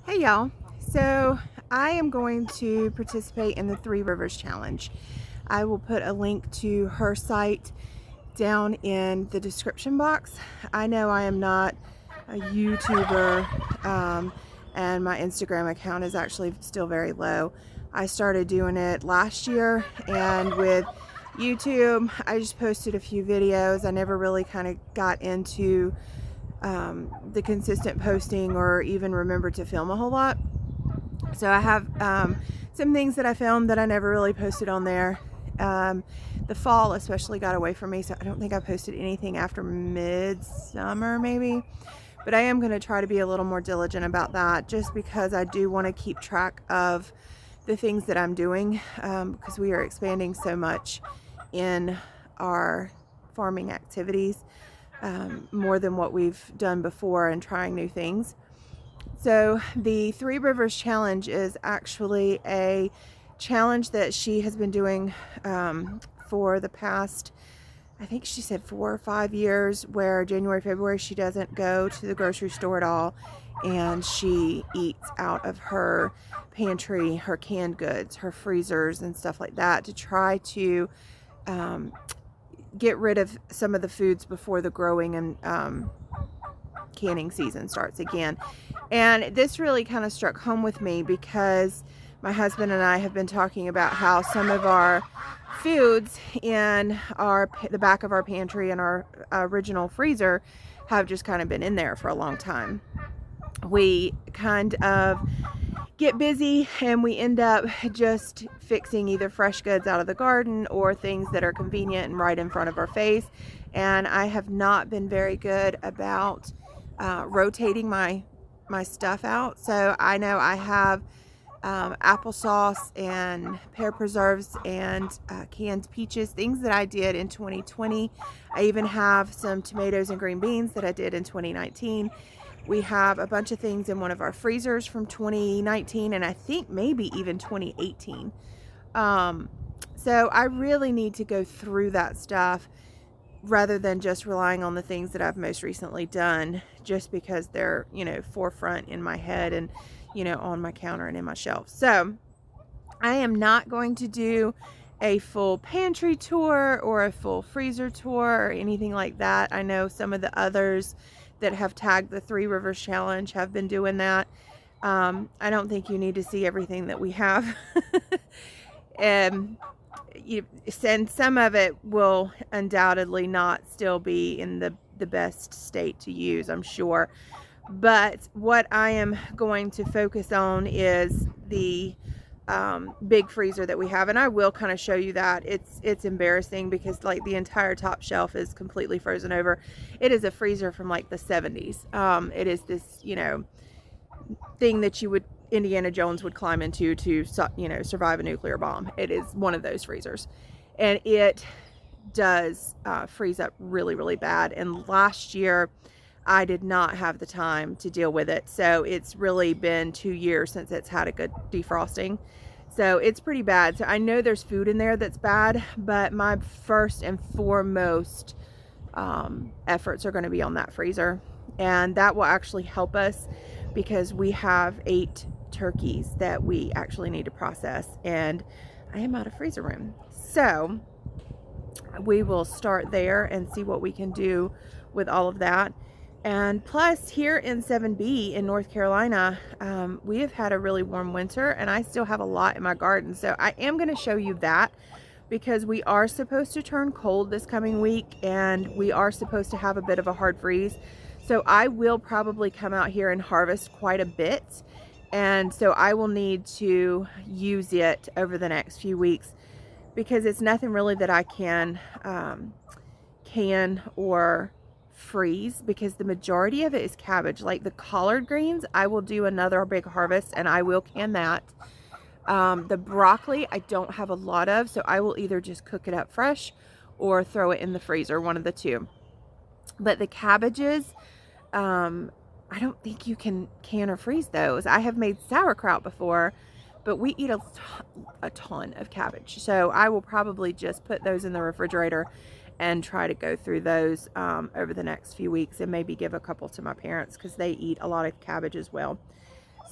Hey y'all, so I am going to participate in the Three Rivers Challenge. I will put a link to her site down in the description box. I know I am not a YouTuber, and my Instagram account is actually still very low. I started doing it last year, and with YouTube I just posted a few videos. I never really kind of got into the consistent posting or even remembered to film a whole lot. So I have some things that I filmed that I never really posted on there. The fall especially got away from me, so I don't think I posted anything after midsummer maybe. But I am going to try to be a little more diligent about that, just because I do want to keep track of the things that I'm doing, because we are expanding so much in our farming activities, more than what we've done before, and trying new things. So the Three Rivers Challenge is actually a challenge that she has been doing for the past, I think she said 4 or 5 years, where January, February, she doesn't go to the grocery store at all, and she eats out of her pantry, her canned goods, her freezers and stuff like that, to try to get rid of some of the foods before the growing and canning season starts again. And this really kind of struck home with me, because my husband and I have been talking about how some of our foods in the back of our pantry and our original freezer have just kind of been in there for a long time. We kind of get busy and we end up just fixing either fresh goods out of the garden or things that are convenient and right in front of our face. And I have not been very good about rotating my stuff out. So I know I have applesauce and pear preserves and canned peaches, things that I did in 2020. I even have some tomatoes and green beans that I did in 2019. We have a bunch of things in one of our freezers from 2019, and I think maybe even 2018. So I really need to go through that stuff, rather than just relying on the things that I've most recently done, just because they're, forefront in my head and, on my counter and in my shelf. So I am not going to do a full pantry tour or a full freezer tour or anything like that. I know some of the others that have tagged the Three Rivers Challenge have been doing that. I don't think you need to see everything that we have. And some of it will undoubtedly not still be in the best state to use, I'm sure. But what I am going to focus on is the big freezer that we have, and I will kind of show you that. It's embarrassing, because like the entire top shelf is completely frozen over. It is a freezer from like the 70s. It is this thing that Indiana Jones would climb into to survive a nuclear bomb. It is one of those freezers, and it does freeze up really, really bad. And last year I did not have the time to deal with it, so it's really been 2 years since it's had a good defrosting. So it's pretty bad. So I know there's food in there that's bad, but my first and foremost efforts are going to be on that freezer, and that will actually help us, because we have 8 turkeys that we actually need to process, and I am out of freezer room. So we will start there and see what we can do with all of that. And plus, here in 7B in North Carolina, we have had a really warm winter, and I still have a lot in my garden. So I am going to show you that, because we are supposed to turn cold this coming week, and we are supposed to have a bit of a hard freeze. So I will probably come out here and harvest quite a bit, and so I will need to use it over the next few weeks, because it's nothing really that I can or freeze, because the majority of it is cabbage. Like the collard greens, I will do another big harvest and I will can that. The broccoli I don't have a lot of, so I will either just cook it up fresh or throw it in the freezer, one of the two. But the cabbages, I don't think you can or freeze those. I have made sauerkraut before, but we eat a ton of cabbage, so I will probably just put those in the refrigerator and try to go through those over the next few weeks, and maybe give a couple to my parents, because they eat a lot of cabbage as well.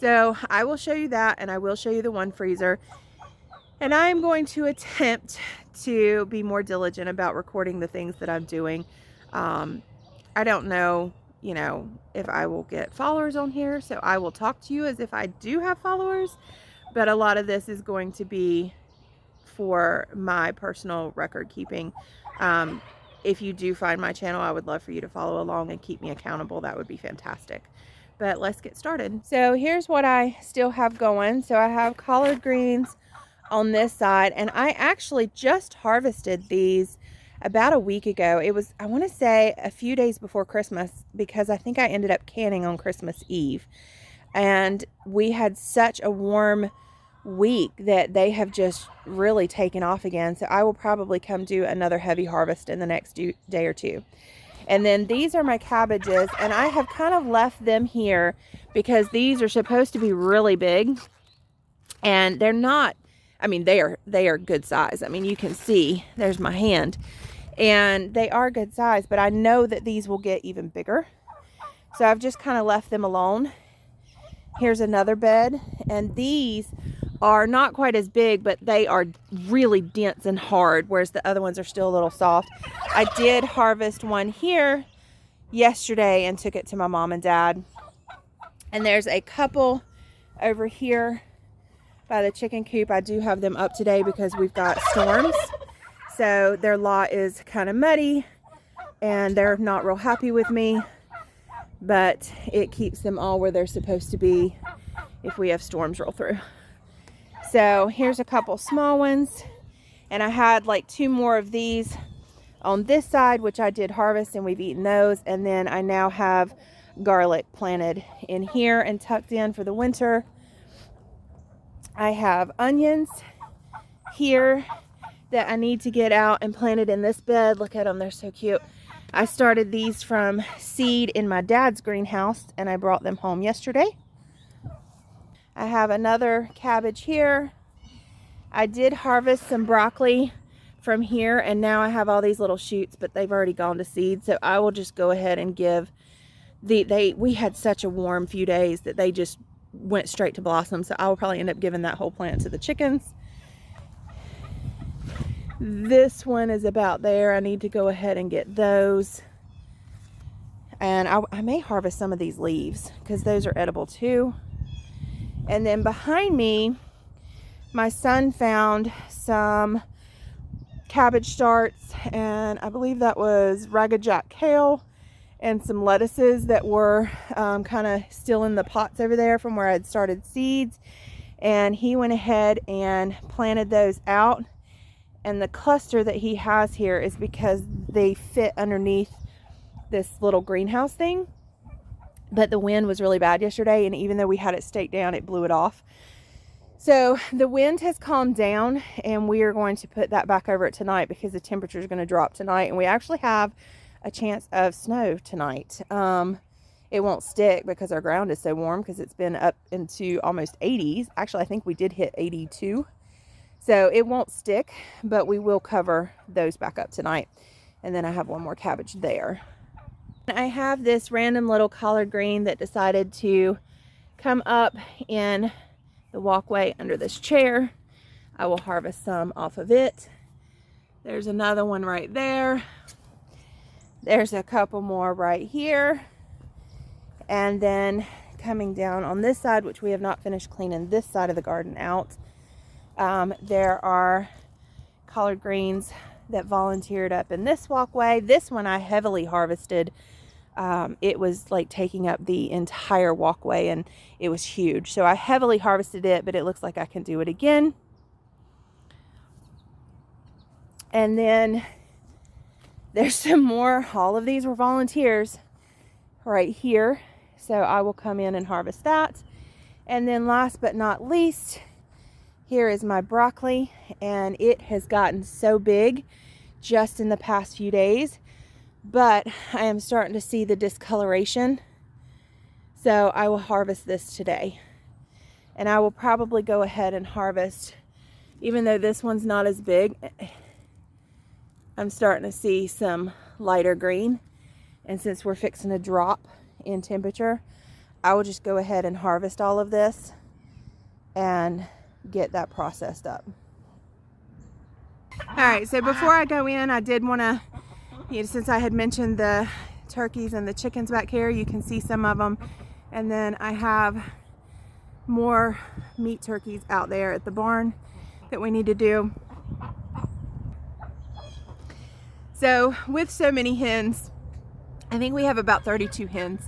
So I will show you that, and I will show you the one freezer. And I'm going to attempt to be more diligent about recording the things that I'm doing. I don't know, you know, if I will get followers on here, so I will talk to you as if I do have followers, but a lot of this is going to be for my personal record keeping. If you do find my channel, I would love for you to follow along and keep me accountable. That would be fantastic. But let's get started. So here's what I still have going. So I have collard greens on this side, and I actually just harvested these about a week ago. It was, I want to say, a few days before Christmas, because I think I ended up canning on Christmas Eve, and we had such a warm week that they have just really taken off again. So I will probably come do another heavy harvest in the next day or two. And then these are my cabbages, and I have kind of left them here because these are supposed to be really big, and they're not. I mean, they are good size. I mean, you can see there's my hand, and they are good size, but I know that these will get even bigger. So I've just kind of left them alone. Here's another bed, and these are not quite as big, but they are really dense and hard, whereas the other ones are still a little soft. I did harvest one here yesterday and took it to my mom and dad. And there's a couple over here by the chicken coop. I do have them up today because we've got storms. So their lot is kind of muddy and they're not real happy with me, but it keeps them all where they're supposed to be if we have storms roll through. So here's a couple small ones, and I had like 2 more of these on this side, which I did harvest, and we've eaten those. And then I now have garlic planted in here and tucked in for the winter. I have onions here that I need to get out and planted in this bed. Look at them, they're so cute. I started these from seed in my dad's greenhouse, and I brought them home yesterday. I have another cabbage here. I did harvest some broccoli from here, and now I have all these little shoots, but they've already gone to seed. So I will just go ahead and give we had such a warm few days that they just went straight to blossom. So I will probably end up giving that whole plant to the chickens. This one is about there. I need to go ahead and get those. And I may harvest some of these leaves because those are edible too. And then behind me, my son found some cabbage starts, and I believe that was Ragged Jack kale and some lettuces that were kind of still in the pots over there from where I'd started seeds. And he went ahead and planted those out. And the cluster that he has here is because they fit underneath this little greenhouse thing. But the wind was really bad yesterday, and even though we had it staked down, it blew it off. So the wind has calmed down, and we are going to put that back over it tonight because the temperature is going to drop tonight, and we actually have a chance of snow tonight. It won't stick because our ground is so warm because it's been up into almost 80s. Actually, I think we did hit 82. So it won't stick, but we will cover those back up tonight. And then I have one more cabbage there. I have this random little collard green that decided to come up in the walkway under this chair. I will harvest some off of it. There's another one right there. There's a couple more right here. And then coming down on this side, which we have not finished cleaning this side of the garden out, there are collard greens that volunteered up in this walkway. This one I heavily harvested. It was like taking up the entire walkway, and it was huge. So I heavily harvested it, but it looks like I can do it again. And then there's some more. All of these were volunteers right here. So I will come in and harvest that. And then last but not least, here is my broccoli, and it has gotten so big just in the past few days, but I am starting to see the discoloration. So I will harvest this today, and I will probably go ahead and harvest, even though this one's not as big, I'm starting to see some lighter green. And since we're fixing a drop in temperature, I will just go ahead and harvest all of this and get that processed up. All right, so before I go in, I did want to, since I had mentioned the turkeys and the chickens back here, you can see some of them. And then I have more meat turkeys out there at the barn that we need to do. So with so many hens, I think we have about 32 hens,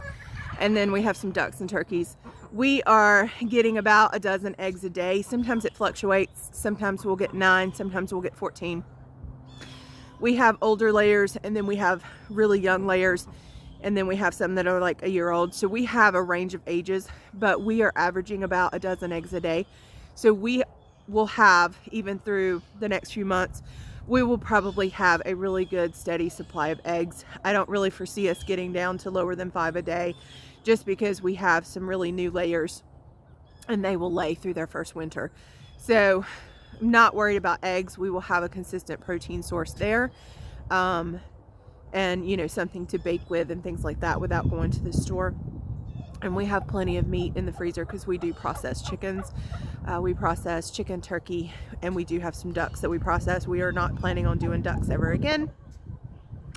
and then we have some ducks and turkeys. We are getting about a dozen eggs a day. Sometimes it fluctuates. Sometimes we'll get 9, sometimes we'll get 14. We have older layers, and then we have really young layers, and then we have some that are like a year old. So we have a range of ages, but we are averaging about a dozen eggs a day. So we will have, even through the next few months, we will probably have a really good steady supply of eggs. I don't really foresee us getting down to lower than 5 a day, just because we have some really new layers and they will lay through their first winter. So I'm not worried about eggs. We will have a consistent protein source there. And something to bake with and things like that without going to the store. And we have plenty of meat in the freezer because we do process chickens. We process chicken, turkey, and we do have some ducks that we process. We are not planning on doing ducks ever again.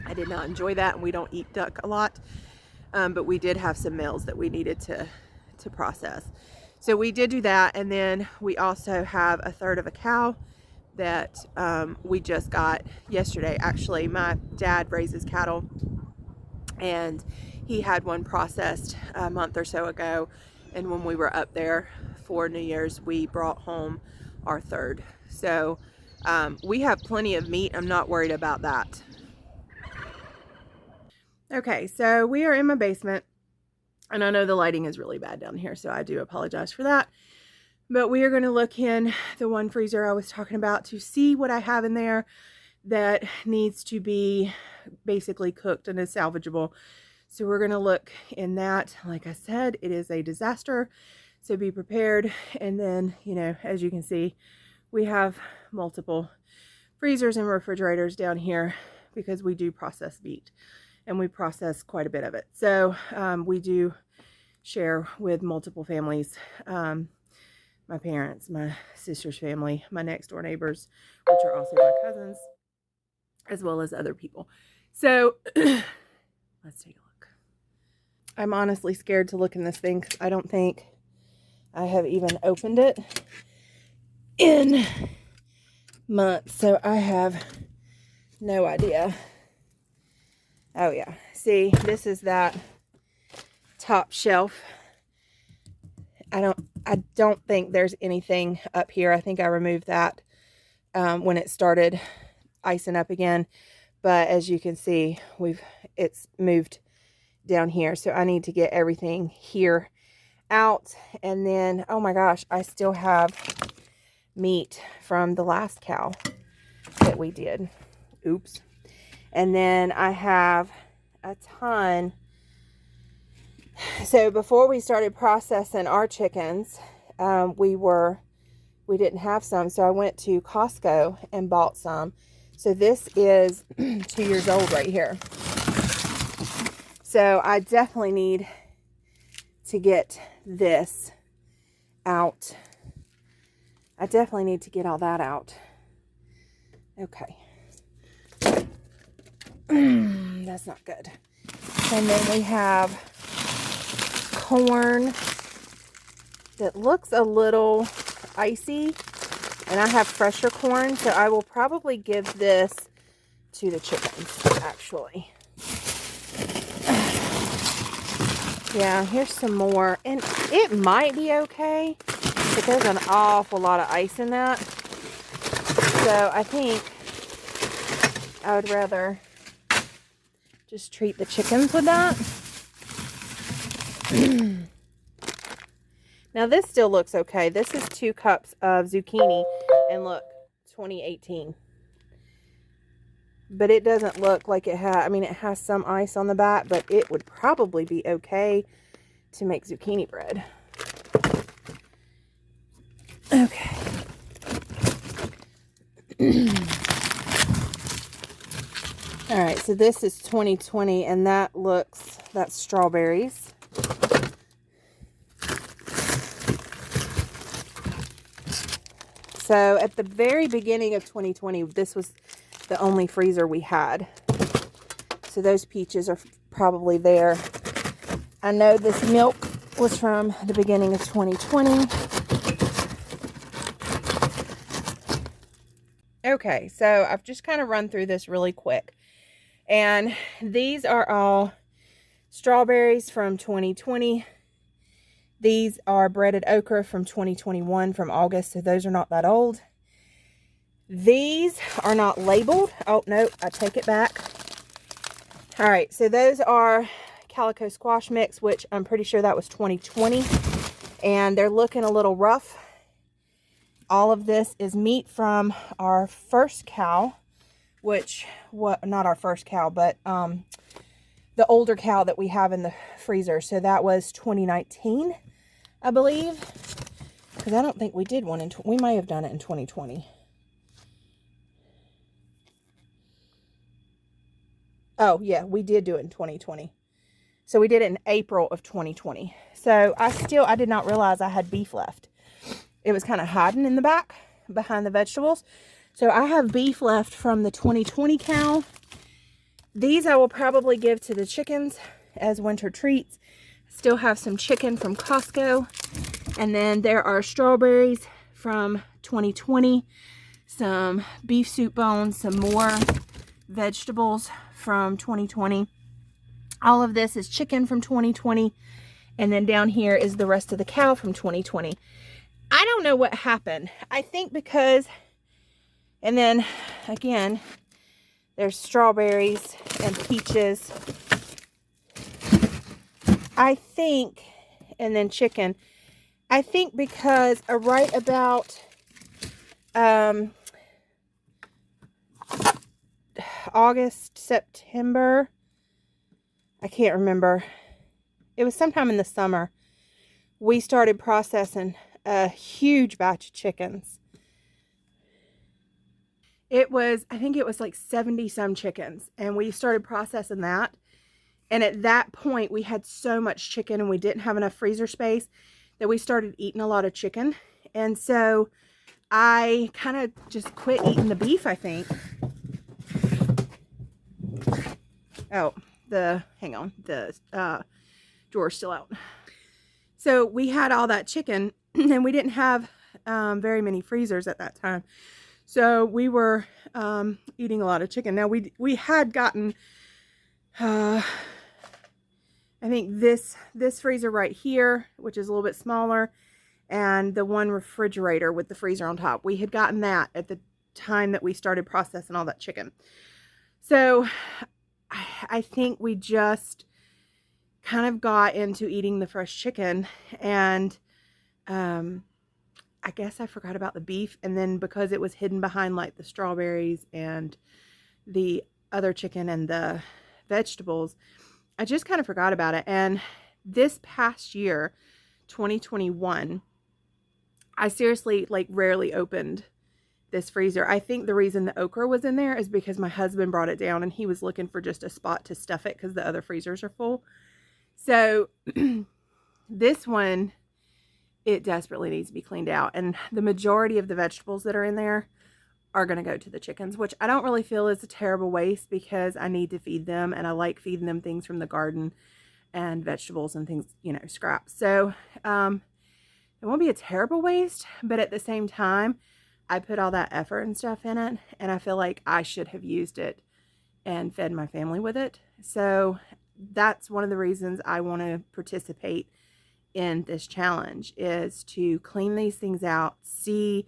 I did not enjoy that, and we don't eat duck a lot. But we did have some males that we needed to process. So we did do that, and then we also have a third of a cow that we just got yesterday. Actually, my dad raises cattle, and he had one processed a month or so ago, and when we were up there for New Year's, we brought home our third. So we have plenty of meat. I'm not worried about that. Okay, so we are in my basement, and I know the lighting is really bad down here, so I do apologize for that. But we are going to look in the one freezer I was talking about to see what I have in there that needs to be basically cooked and is salvageable. So we're going to look in that. Like I said, it is a disaster, so be prepared. And then, as you can see, we have multiple freezers and refrigerators down here because we do process meat, and we process quite a bit of it. So we do share with multiple families. My parents, my sister's family, my next door neighbors, which are also my cousins, as well as other people. So let's take a look. I'm honestly scared to look in this thing because I don't think I have even opened it in months. So I have no idea. Oh yeah. See, this is that top shelf. I don't think there's anything up here. I think I removed that when it started icing up again. But as you can see, it's moved down here. So I need to get everything here out. And then, oh my gosh, I still have meat from the last cow that we did. Oops. And then I have a ton. So before we started processing our chickens, we didn't have some. So I went to Costco and bought some. So this is 2 years old right here. So I definitely need to get this out. I definitely need to get all that out. Okay. That's not good. And then we have corn that looks a little icy, and I have fresher corn, so I will probably give this to the chickens, actually. Yeah, here's some more, and it might be okay, but there's an awful lot of ice in that, so I think I would rather just treat the chickens with that. Now this still looks okay. This is 2 cups of zucchini, and look, 2018. But it doesn't look like it has, it has some ice on the back, but it would probably be okay to make zucchini bread. Okay. All right, so this is 2020, and that's strawberries. So at the very beginning of 2020, this was the only freezer we had. So those peaches are probably there. I know this milk was from the beginning of 2020. Okay, so I've just kind of run through this really quick. And these are all strawberries from 2020. These are breaded okra from 2021 from August, so those are not that old. These are not labeled. Oh, no, I take it back. All right, so those are calico squash mix, which I'm pretty sure that was 2020. And they're looking a little rough. All of this is meat from our first cow, not our first cow, but the older cow that we have in the freezer. So that was 2019, I believe. Because I don't think we did one we might have done it in 2020. Oh, yeah, we did do it in 2020. So we did it in April of 2020. So I did not realize I had beef left. It was kind of hiding in the back behind the vegetables. So I have beef left from the 2020 cow. These I will probably give to the chickens as winter treats. Still have some chicken from Costco. And then there are strawberries from 2020. Some beef soup bones, some more vegetables from 2020. All of this is chicken from 2020. And then down here is the rest of the cow from 2020. I don't know what happened. I think because, and then again, there's strawberries and peaches. I think, and then chicken. I think because right about August, September, I can't remember. It was sometime in the summer. We started processing a huge batch of chickens. I think it was like 70 some chickens, and we started processing that. And at that point we had so much chicken and we didn't have enough freezer space that we started eating a lot of chicken. And so I kind of just quit eating the beef, I think. Oh, hang on, the drawer's still out. So we had all that chicken and we didn't have very many freezers at that time. So we were eating a lot of chicken. Now we had gotten, I think this freezer right here, which is a little bit smaller, and the one refrigerator with the freezer on top. We had gotten that at the time that we started processing all that chicken. So I think we just kind of got into eating the fresh chicken, and I guess I forgot about the beef. And then because it was hidden behind like the strawberries and the other chicken and the vegetables, I just kind of forgot about it. And this past year, 2021, I seriously like rarely opened this freezer. I think the reason the okra was in there is because my husband brought it down and he was looking for just a spot to stuff it because the other freezers are full. So this one, it desperately needs to be cleaned out. And the majority of the vegetables that are in there are going to go to the chickens, which I don't really feel is a terrible waste because I need to feed them, and I like feeding them things from the garden and vegetables and things, you know, scraps. So it won't be a terrible waste, but at the same time, I put all that effort and stuff in it, and I feel like I should have used it and fed my family with it. So that's one of the reasons I want to participate in this challenge, is to clean these things out, see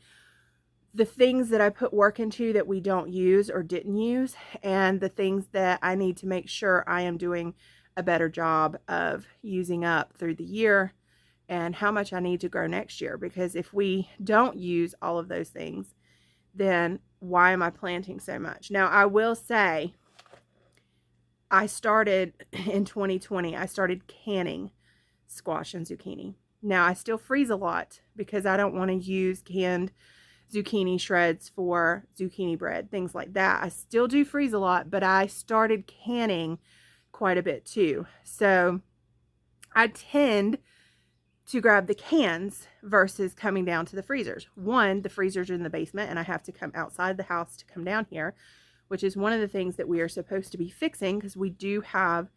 the things that I put work into that we don't use or didn't use, and the things that I need to make sure I am doing a better job of using up through the year, and how much I need to grow next year. Because if we don't use all of those things, then why am I planting so much? Now, I will say, I started in 2020, I started canning squash and zucchini. Now, I still freeze a lot because I don't want to use canned zucchini shreds for zucchini bread, things like that. I still do freeze a lot, but I started canning quite a bit too. So I tend to grab the cans versus coming down to the freezers. One, the freezers are in the basement and I have to come outside the house to come down here, which is one of the things that we are supposed to be fixing, because we do have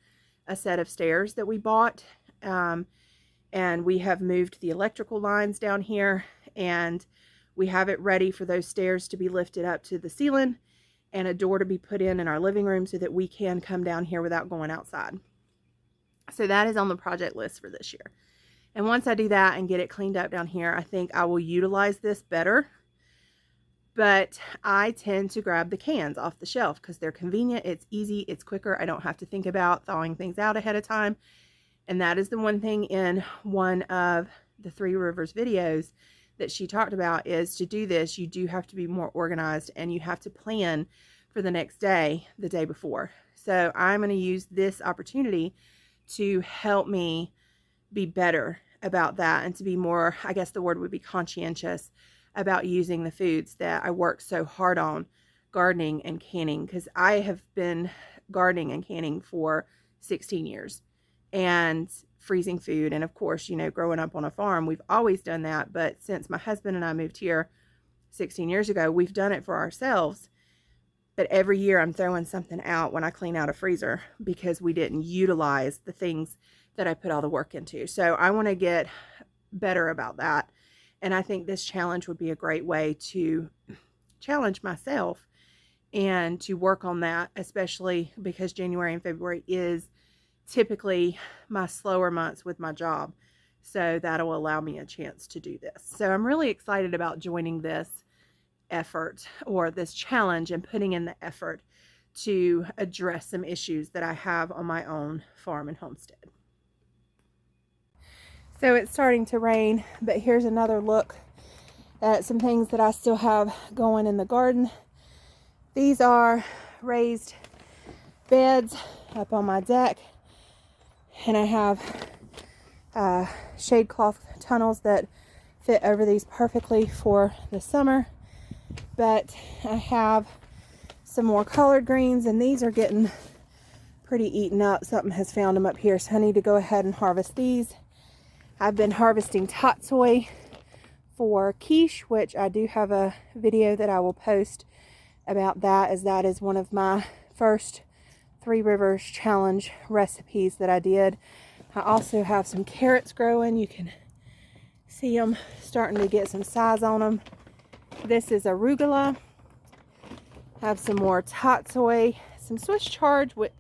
a set of stairs that we bought, and we have moved the electrical lines down here, and we have it ready for those stairs to be lifted up to the ceiling and a door to be put in our living room so that we can come down here without going outside. So that is on the project list for this year. And once I do that and get it cleaned up down here, I think I will utilize this better. But I tend to grab the cans off the shelf because they're convenient, it's easy, it's quicker. I don't have to think about thawing things out ahead of time. And that is the one thing in one of the Three Rivers videos that she talked about, is to do this, you do have to be more organized and you have to plan for the next day, the day before. So I'm going to use this opportunity to help me be better about that and to be more, I guess the word would be conscientious about using the foods that I work so hard on gardening and canning, because I have been gardening and canning for 16 years and freezing food. And of course, you know, growing up on a farm, we've always done that. But since my husband and I moved here 16 years ago, we've done it for ourselves. But every year I'm throwing something out when I clean out a freezer because we didn't utilize the things that I put all the work into. So I want to get better about that. And I think this challenge would be a great way to challenge myself and to work on that, especially because January and February is typically my slower months with my job. So that'll allow me a chance to do this. So I'm really excited about joining this effort or this challenge and putting in the effort to address some issues that I have on my own farm and homestead. So it's starting to rain, but here's another look at some things that I still have going in the garden. These are raised beds up on my deck, and I have shade cloth tunnels that fit over these perfectly for the summer. But I have some more collard greens, and these are getting pretty eaten up. Something has found them up here, so I need to go ahead and harvest these. I've been harvesting tatsoi for quiche, which I do have a video that I will post about that, as that is one of my first Three Rivers challenge recipes that I did. I also have some carrots growing. You can see them starting to get some size on them. This is arugula. I have some more tatsoi, some Swiss chard, which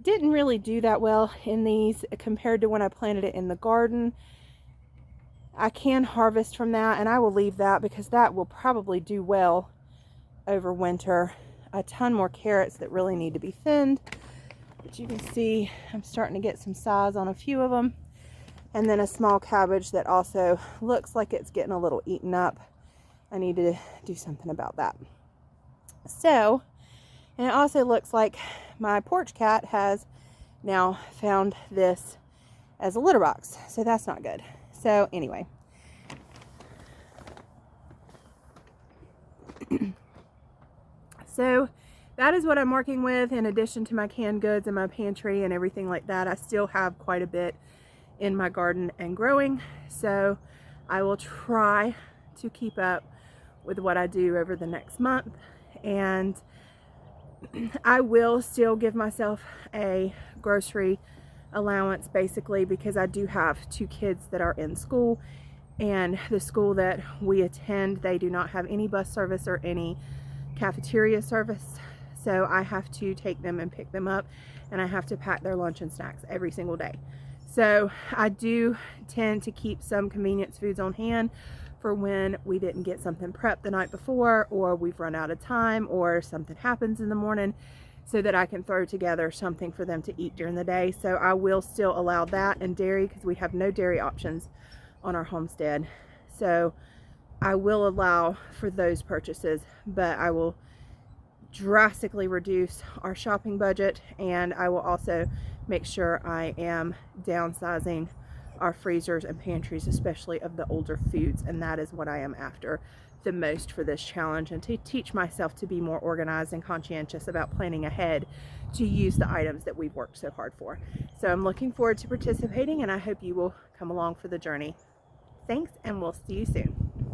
didn't really do that well in these compared to when I planted it in the garden. I can harvest from that, and I will leave that because that will probably do well over winter. A ton more carrots that really need to be thinned, but you can see I'm starting to get some size on a few of them. And then a small cabbage that also looks like it's getting a little eaten up. I need to do something about that. So, and it also looks like my porch cat has now found this as a litter box, so that's not good. So anyway, so that is what I'm working with in addition to my canned goods and my pantry and everything like that. I still have quite a bit in my garden and growing, so I will try to keep up with what I do over the next month, and I will still give myself a grocery allowance basically, because I do have 2 kids that are in school, and the school that we attend, they do not have any bus service or any cafeteria service, so I have to take them and pick them up, and I have to pack their lunch and snacks every single day. So I do tend to keep some convenience foods on hand for when we didn't get something prepped the night before, or we've run out of time, or something happens in the morning, so that I can throw together something for them to eat during the day. So I will still allow that, and dairy, because we have no dairy options on our homestead. So I will allow for those purchases, but I will drastically reduce our shopping budget, and I will also make sure I am downsizing our freezers and pantries, especially of the older foods, and that is what I am after the most for this challenge, and to teach myself to be more organized and conscientious about planning ahead to use the items that we've worked so hard for. So I'm looking forward to participating, and I hope you will come along for the journey. Thanks, and we'll see you soon.